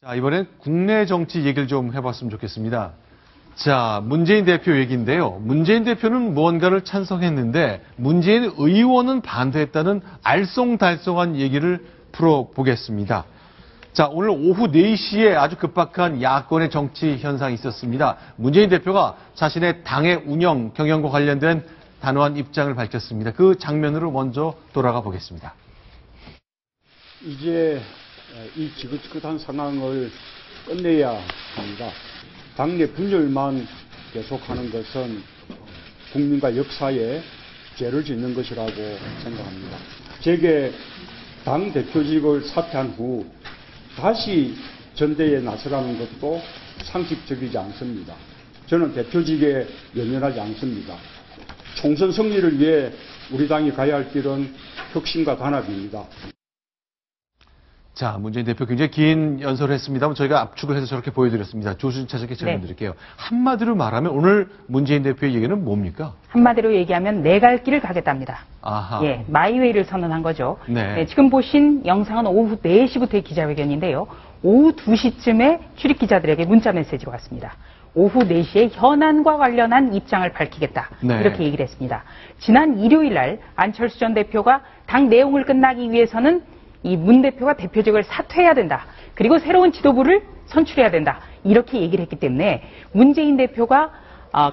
자, 이번엔 국내 정치 얘기를 좀 해봤으면 좋겠습니다. 자, 문재인 대표 얘기인데요. 문재인 대표는 무언가를 찬성했는데 문재인 의원은 반대했다는 알쏭달쏭한 얘기를 풀어보겠습니다. 자, 오늘 오후 4시에 아주 급박한 야권의 정치 현상이 있었습니다. 문재인 대표가 자신의 당의 운영, 경영과 관련된 단호한 입장을 밝혔습니다. 그 장면으로 먼저 돌아가 보겠습니다. 이제 이 지긋지긋한 상황을 끝내야 합니다. 당내 분열만 계속하는 것은 국민과 역사에 죄를 짓는 것이라고 생각합니다. 제게 당 대표직을 사퇴한 후 다시 전대에 나서라는 것도 상식적이지 않습니다. 저는 대표직에 연연하지 않습니다. 총선 승리를 위해 우리 당이 가야 할 길은 혁신과 단합입니다. 자, 문재인 대표 굉장히 긴 연설을 했습니다만 저희가 압축을 해서 저렇게 보여드렸습니다. 조수진 차장께 질문 드릴게요. 한마디로 말하면 오늘 문재인 대표의 얘기는 뭡니까? 한마디로 얘기하면 내 갈 길을 가겠답니다. 아하. 예, 마이웨이를 선언한 거죠. 네. 예, 지금 보신 영상은 오후 4시부터의 기자회견인데요. 오후 2시쯤에 출입 기자들에게 문자 메시지가 왔습니다. 오후 4시에 현안과 관련한 입장을 밝히겠다. 네. 이렇게 얘기를 했습니다. 지난 일요일 날 안철수 전 대표가 당 내용을 끝나기 위해서는 이 문 대표가 대표직을 사퇴해야 된다. 그리고 새로운 지도부를 선출해야 된다. 이렇게 얘기를 했기 때문에 문재인 대표가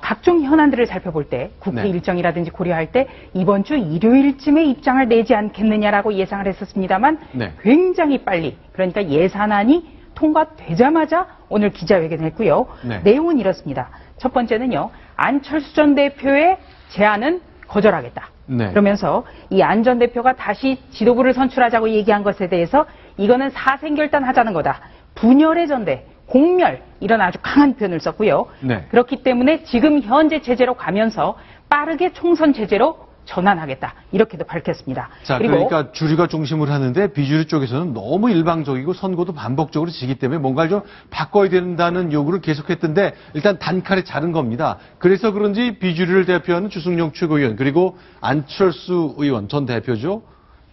각종 현안들을 살펴볼 때 국회 네. 일정이라든지 고려할 때 이번 주 일요일쯤에 입장을 내지 않겠느냐라고 예상을 했었습니다만 네. 굉장히 빨리 그러니까 예산안이 통과되자마자 오늘 기자회견을 했고요. 네. 내용은 이렇습니다. 첫 번째는요. 안철수 전 대표의 제안은 거절하겠다. 네. 그러면서 이 안 전 대표가 다시 지도부를 선출하자고 얘기한 것에 대해서 이거는 사생결단하자는 거다. 분열의 전대, 공멸 이런 아주 강한 표현을 썼고요. 네. 그렇기 때문에 지금 현재 체제로 가면서 빠르게 총선 체제로 전환하겠다. 이렇게도 밝혔습니다. 자, 그리고 그러니까 주류가 중심을 하는데 비주류 쪽에서는 너무 일방적이고 선거도 반복적으로 지기 때문에 뭔가를 좀 바꿔야 된다는 요구를 계속했던데 일단 단칼에 자른 겁니다. 그래서 그런지 비주류를 대표하는 주승용 최고위원 그리고 안철수 의원 전 대표죠.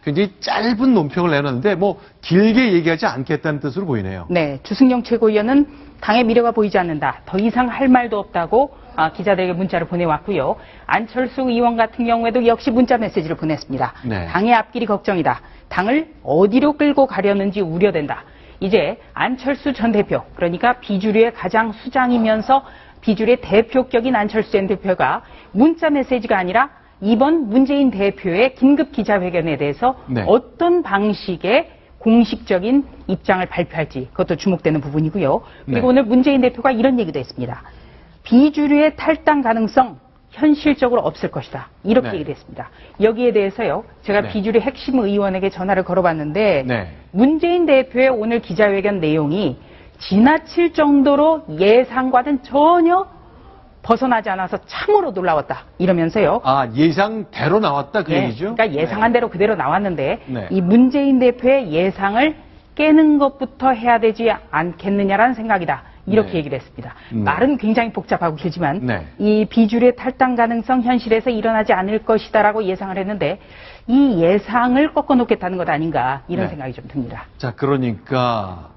굉장히 짧은 논평을 내놨는데 뭐 길게 얘기하지 않겠다는 뜻으로 보이네요. 네, 주승용 최고위원은 당의 미래가 보이지 않는다. 더 이상 할 말도 없다고 기자들에게 문자를 보내왔고요. 안철수 의원 같은 경우에도 역시 문자 메시지를 보냈습니다. 네. 당의 앞길이 걱정이다. 당을 어디로 끌고 가려는지 우려된다. 이제 안철수 전 대표, 그러니까 비주류의 가장 수장이면서 비주류의 대표격인 안철수 전 대표가 문자 메시지가 아니라 이번 문재인 대표의 긴급 기자회견에 대해서 네. 어떤 방식의 공식적인 입장을 발표할지 그것도 주목되는 부분이고요. 그리고 네. 오늘 문재인 대표가 이런 얘기도 했습니다. 비주류의 탈당 가능성 현실적으로 없을 것이다. 이렇게 네. 얘기를 했습니다. 여기에 대해서요. 제가 네. 비주류 핵심 의원에게 전화를 걸어봤는데 네. 문재인 대표의 오늘 기자회견 내용이 지나칠 정도로 예상과는 전혀 벗어나지 않아서 참으로 놀라웠다. 이러면서요. 아, 예상대로 나왔다 그 네, 얘기죠? 그러니까 예상한 대로 그대로 나왔는데 네. 이 문재인 대표의 예상을 깨는 것부터 해야 되지 않겠느냐라는 생각이다. 이렇게 네. 얘기를 했습니다. 네. 말은 굉장히 복잡하고 길지만 네. 이 비주류의 탈당 가능성 현실에서 일어나지 않을 것이다라고 예상을 했는데 이 예상을 꺾어놓겠다는 것 아닌가 이런 네. 생각이 좀 듭니다. 자, 그러니까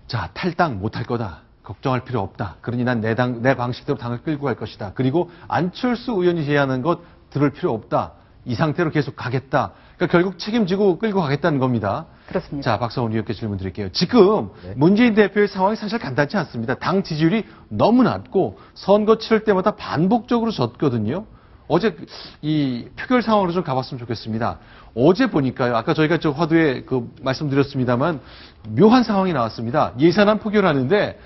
자, 탈당 못할 거다. 걱정할 필요 없다. 그러니 난 내 방식대로 당을 끌고 갈 것이다. 그리고 안철수 의원이 제안하는 것 들을 필요 없다. 이 상태로 계속 가겠다. 그러니까 결국 책임지고 끌고 가겠다는 겁니다. 그렇습니다. 자, 박성훈 의원께 질문 드릴게요. 지금 문재인 대표의 상황이 사실 간단치 않습니다. 당 지지율이 너무 낮고 선거 치를 때마다 반복적으로 졌거든요. 어제 이 표결 상황으로 좀 가봤으면 좋겠습니다. 어제 보니까요. 아까 저희가 저 화두에 말씀드렸습니다만 묘한 상황이 나왔습니다. 예산안 표결하는데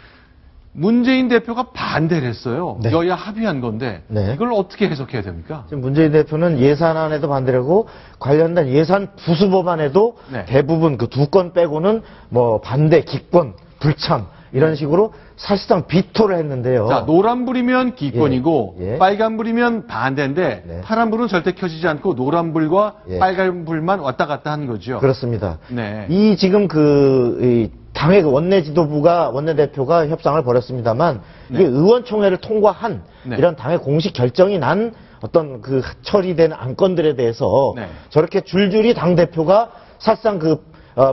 문재인 대표가 반대를 했어요. 네. 여야 합의한 건데 네. 이걸 어떻게 해석해야 됩니까? 지금 문재인 대표는 예산안에도 반대를 하고 관련된 예산 부수 법안에도 네. 대부분 그 두 건 빼고는 뭐 반대, 기권, 불참 이런 식으로 사실상 비토를 했는데요. 자, 노란불이면 기권이고 예. 빨간불이면 반대인데 네. 파란불은 절대 켜지지 않고 노란불과 예. 빨간불만 왔다 갔다 하는 거죠. 그렇습니다. 네. 이 지금 이 당의 원내 지도부가 원내대표가 협상을 벌였습니다만 네. 이게 의원총회를 통과한 네. 이런 당의 공식 결정이 난 어떤 처리된 안건들에 대해서 네. 저렇게 줄줄이 당 대표가 사실상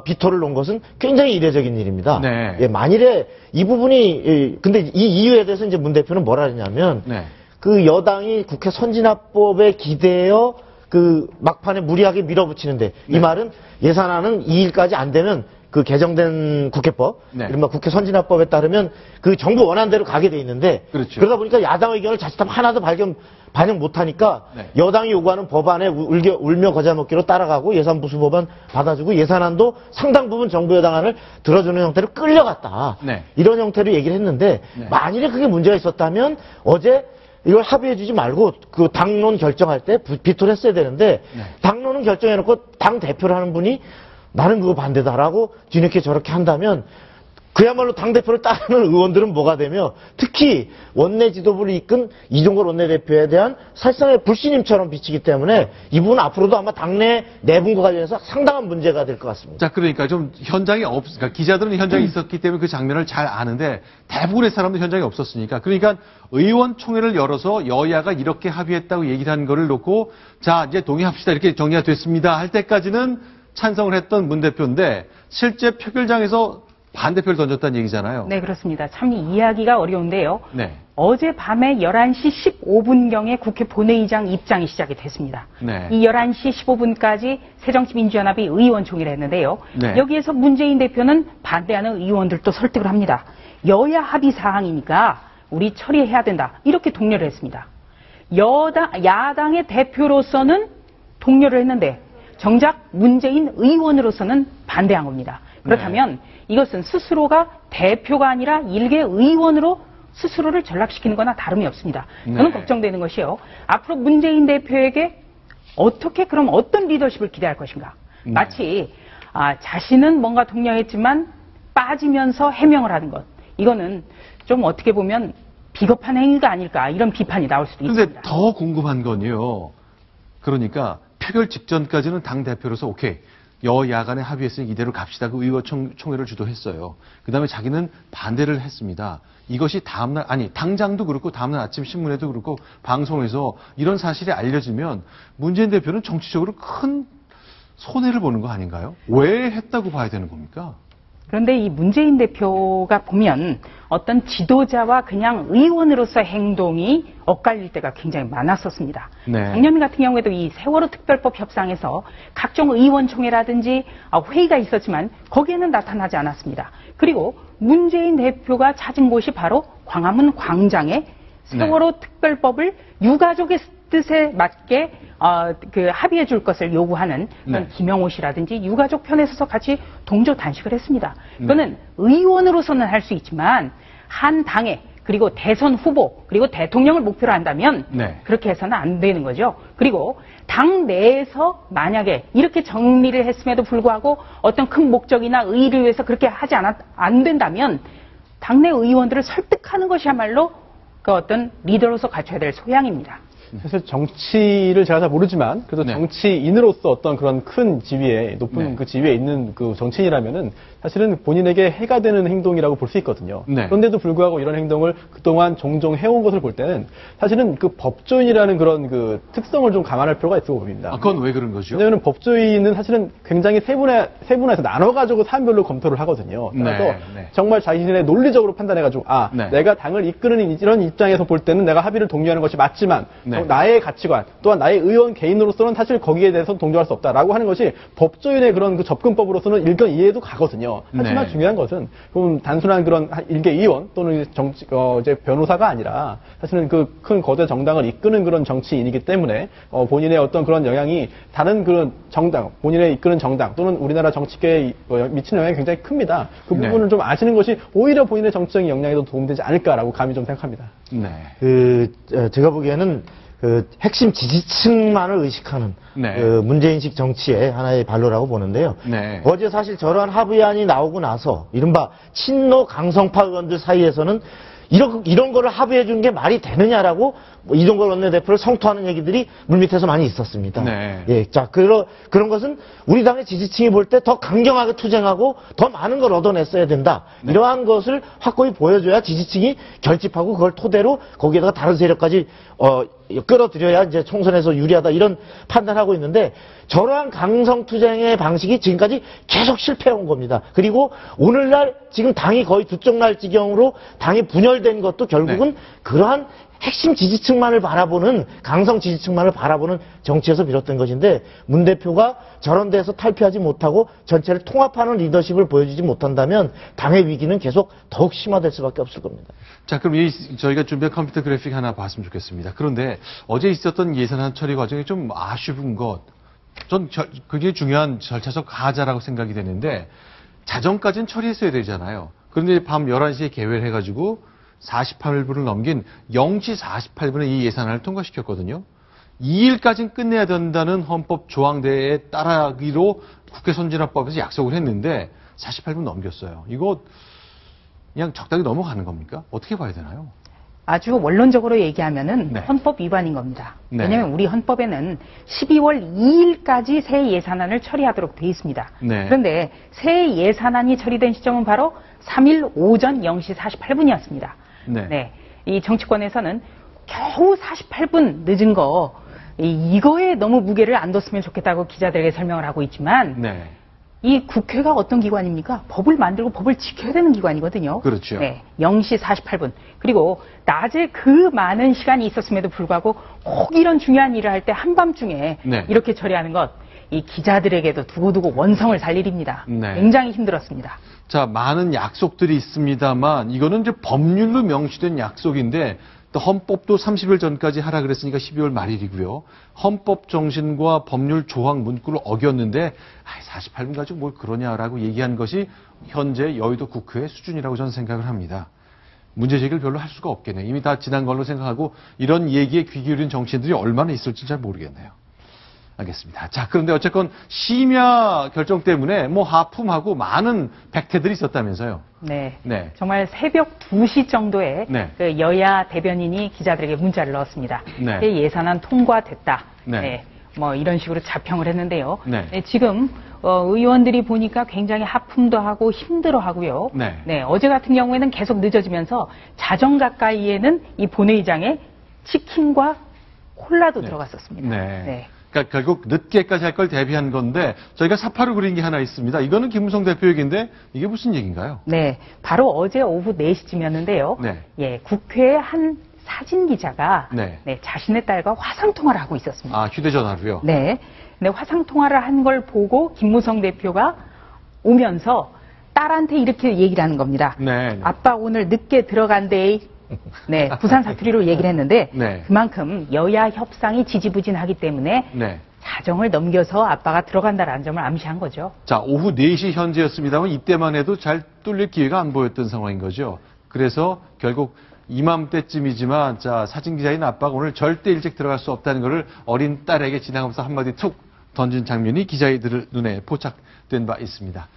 비토를 놓은 것은 굉장히 이례적인 일입니다. 네. 예, 만일에 이 부분이 근데 이 이유에 대해서 이제 문 대표는 뭐라 하냐면 네. 그 여당이 국회 선진화법에 기대어 그 막판에 무리하게 밀어붙이는데 이 말은 예산안은 2일까지 안 되면 그 개정된 국회법, 네. 이른바 국회 선진화법에 따르면 그 정부 원안대로 가게 돼 있는데 그렇죠. 그러다 보니까 야당 의견을 자칫하면 하나도 반영 못하니까 네. 여당이 요구하는 법안에 울며 거자 먹기로 따라가고 예산부 수법안 받아주고 예산안도 상당 부분 정부 여당안을 들어주는 형태로 끌려갔다. 네. 이런 형태로 얘기를 했는데 네. 만일에 그게 문제가 있었다면 어제 이걸 합의해주지 말고 그 당론 결정할 때 비토를 했어야 되는데 네. 당론은 결정해놓고 당 대표를 하는 분이 나는 그거 반대다라고 뒤늦게 저렇게 한다면 그야말로 당대표를 따르는 의원들은 뭐가 되며 특히 원내 지도부를 이끈 이종걸 원내대표에 대한 사실상의 불신임처럼 비치기 때문에 이 부분은 앞으로도 아마 당내 내분과 관련해서 상당한 문제가 될 것 같습니다. 자, 그러니까 좀 현장에 그러니까 기자들은 현장에 있었기 때문에 그 장면을 잘 아는데 대부분의 사람도 현장에 없었으니까. 그러니까 의원총회를 열어서 여야가 이렇게 합의했다고 얘기를 한 거를 놓고 자, 이제 동의합시다. 이렇게 정리가 됐습니다. 할 때까지는 찬성을 했던 문 대표인데 실제 표결장에서 반대표를 던졌다는 얘기잖아요. 네, 그렇습니다. 참 이해하기가 어려운데요. 네. 어젯밤에 11시 15분경에 국회 본회의장 입장이 시작이 됐습니다. 네. 이 11시 15분까지 새정치민주연합이 의원총회를 했는데요. 네. 여기에서 문재인 대표는 반대하는 의원들도 설득을 합니다. 여야 합의 사항이니까 우리 처리해야 된다. 이렇게 독려를 했습니다. 야당의 대표로서는 독려를 했는데 정작 문재인 의원으로서는 반대한 겁니다. 그렇다면 이것은 스스로가 대표가 아니라 일개 의원으로 스스로를 전락시키는 거나 다름이 없습니다. 저는 걱정되는 것이요. 앞으로 문재인 대표에게 그럼 어떤 리더십을 기대할 것인가. 마치 자신은 뭔가 독려했지만 빠지면서 해명을 하는 것. 이거는 좀 어떻게 보면 비겁한 행위가 아닐까 이런 비판이 나올 수도 그런데 있습니다. 더 궁금한 건요. 그러니까 표결 직전까지는 당 대표로서 오케이. 여야 간에 합의했으니 이대로 갑시다. 그 의원총회를 주도했어요. 그다음에 자기는 반대를 했습니다. 이것이 다음날 당장도 그렇고 다음날 아침 신문에도 그렇고 방송에서 이런 사실이 알려지면 문재인 대표는 정치적으로 큰 손해를 보는 거 아닌가요? 왜 했다고 봐야 되는 겁니까? 그런데 이 문재인 대표가 보면 어떤 지도자와 그냥 의원으로서의 행동이 엇갈릴 때가 굉장히 많았었습니다. 네. 작년 같은 경우에도 이 세월호 특별법 협상에서 각종 의원총회라든지 회의가 있었지만 거기에는 나타나지 않았습니다. 그리고 문재인 대표가 찾은 곳이 바로 광화문 광장에 세월호 특별법을 유가족의 뜻에 맞게 합의해 줄 것을 요구하는 그런 김영호 씨라든지 유가족 편에 서서 같이 동조 단식을 했습니다. 그거는 의원으로서는 할 수 있지만 한 당에 그리고 대선 후보 그리고 대통령을 목표로 한다면 그렇게 해서는 안 되는 거죠. 그리고 당 내에서 만약에 이렇게 정리를 했음에도 불구하고 어떤 큰 목적이나 의의를 위해서 그렇게 하지 안 된다면 당내 의원들을 설득하는 것이야말로 그 어떤 리더로서 갖춰야 될 소양입니다. 사실 정치를 제가 잘 모르지만 그래도 정치인으로서 어떤 그런 큰 지위에 높은 그 지위에 있는 그 정치인이라면은 사실은 본인에게 해가 되는 행동이라고 볼 수 있거든요. 그런데도 불구하고 이런 행동을 그동안 종종 해온 것을 볼 때는 사실은 그 법조인이라는 그런 그 특성을 좀 감안할 필요가 있다고 봅니다. 그건 왜 그런 거죠? 왜냐하면 법조인은 사실은 굉장히 세분화해서 나눠가지고 사안별로 검토를 하거든요. 그래서 정말 자신의 논리적으로 판단해가지고 내가 당을 이끄는 이런 입장에서 볼 때는 내가 합의를 독려하는 것이 맞지만 나의 가치관 또한 나의 의원 개인으로서는 사실 거기에 대해서 동조할 수 없다라고 하는 것이 법조인의 그런 그 접근법으로서는 일견 이해도 가거든요. 하지만 중요한 것은 그럼 단순한 그런 일개 의원 또는 이제 변호사가 아니라 사실은 그 큰 거대 정당을 이끄는 그런 정치인이기 때문에 본인의 어떤 그런 영향이 다른 그런 정당, 본인의 이끄는 정당 또는 우리나라 정치계에 미치는 영향이 굉장히 큽니다. 그 부분을 좀 아시는 것이 오히려 본인의 정치적인 역량에도 도움되지 않을까라고 감히 좀 생각합니다. 제가 보기에는 그 핵심 지지층만을 의식하는 그 문재인식 정치의 하나의 발로라고 보는데요. 어제 사실 저러한 합의안이 나오고 나서 이른바 친노 강성파 의원들 사이에서는 이런 거를 합의해 주는 게 말이 되느냐라고 이종걸 원내대표를 성토하는 얘기들이 물밑에서 많이 있었습니다. 자, 그런 것은 우리 당의 지지층이 볼 때 더 강경하게 투쟁하고 더 많은 걸 얻어냈어야 된다. 이러한 것을 확고히 보여줘야 지지층이 결집하고 그걸 토대로 거기에다가 다른 세력까지 끌어들여야 이제 총선에서 유리하다 이런 판단하고 있는데 저러한 강성투쟁의 방식이 지금까지 계속 실패해온 겁니다. 그리고 오늘날 지금 당이 거의 두 쪽 날 지경으로 당이 분열된 것도 결국은 그러한 핵심 지지층만을 바라보는 강성 지지층만을 바라보는 정치에서 비롯된 것인데 문 대표가 저런 데서 탈피하지 못하고 전체를 통합하는 리더십을 보여주지 못한다면 당의 위기는 계속 더욱 심화될 수밖에 없을 겁니다. 자, 그럼 저희가 준비한 컴퓨터 그래픽 하나 봤으면 좋겠습니다. 그런데 어제 있었던 예산안 처리 과정이 좀 아쉬운 것, 전 그게 중요한 절차적 하자라고 생각이 되는데 자정까지는 처리했어야 되잖아요. 그런데 밤 11시에 개회를 해가지고 48분을 넘긴 0시 48분에 이 예산안을 통과시켰거든요. 2일까지는 끝내야 된다는 헌법 조항대에 따르기로 국회 선진화법에서 약속을 했는데 48분 넘겼어요. 이거 그냥 적당히 넘어가는 겁니까? 어떻게 봐야 되나요? 아주 원론적으로 얘기하면은 네. 헌법 위반인 겁니다. 네. 왜냐하면 우리 헌법에는 12월 2일까지 새 예산안을 처리하도록 돼 있습니다. 네. 그런데 새 예산안이 처리된 시점은 바로 3일 오전 0시 48분이었습니다. 네. 이 정치권에서는 겨우 48분 늦은 거 이거에 너무 무게를 안 뒀으면 좋겠다고 기자들에게 설명을 하고 있지만 네. 이 국회가 어떤 기관입니까? 법을 만들고 법을 지켜야 되는 기관이거든요. 그렇죠. 네, 0시 48분. 그리고 낮에 그 많은 시간이 있었음에도 불구하고 꼭 이런 중요한 일을 할 때 한밤중에 네. 이렇게 처리하는 것, 이 기자들에게도 두고두고 원성을 살 일입니다. 네. 굉장히 힘들었습니다. 자, 많은 약속들이 있습니다만 이거는 이제 법률로 명시된 약속인데 또 헌법도 30일 전까지 하라 그랬으니까 12월 말일이고요. 헌법 정신과 법률 조항 문구를 어겼는데 48분 가지고 뭘 그러냐라고 얘기한 것이 현재 여의도 국회의 수준이라고 저는 생각을 합니다. 문제 제기를 별로 할 수가 없겠네요. 이미 다 지난 걸로 생각하고 이런 얘기에 귀 기울인 정치인들이 얼마나 있을지 잘 모르겠네요. 알겠습니다. 자, 그런데 어쨌건 심야 결정 때문에 뭐 하품하고 많은 백태들이 있었다면서요. 네. 네. 정말 새벽 2시 정도에 네. 그 여야 대변인이 기자들에게 문자를 넣었습니다. 네. 예산안 통과됐다. 네. 뭐 이런 식으로 자평을 했는데요. 네. 지금 의원들이 보니까 굉장히 하품도 하고 힘들어하고요. 네. 어제 같은 경우에는 계속 늦어지면서 자정 가까이에는 이 본회의장에 치킨과 콜라도 들어갔었습니다. 네. 그러니까 결국 늦게까지 할 걸 대비한 건데 저희가 사파로 그린 게 하나 있습니다. 이거는 김무성 대표 얘기인데 이게 무슨 얘기인가요? 네, 바로 어제 오후 4시쯤이었는데요. 네. 예, 국회의 한 사진 기자가 네. 자신의 딸과 화상 통화를 하고 있었습니다. 아, 휴대전화로요? 네. 근데 화상 통화를 한 걸 보고 김무성 대표가 오면서 딸한테 이렇게 얘기를 하는 겁니다. 네. 아빠 오늘 늦게 들어간대. 네, 부산 사투리로 얘기를 했는데 네. 그만큼 여야 협상이 지지부진하기 때문에 네. 자정을 넘겨서 아빠가 들어간다라는 점을 암시한 거죠. 자, 오후 4시 현재였습니다만 이때만 해도 잘 뚫릴 기회가 안 보였던 상황인 거죠. 그래서 결국 이맘때쯤이지만 자, 사진 기자인 아빠가 오늘 절대 일찍 들어갈 수 없다는 것을 어린 딸에게 지나가면서 한마디 툭 던진 장면이 기자들 눈에 포착된 바 있습니다.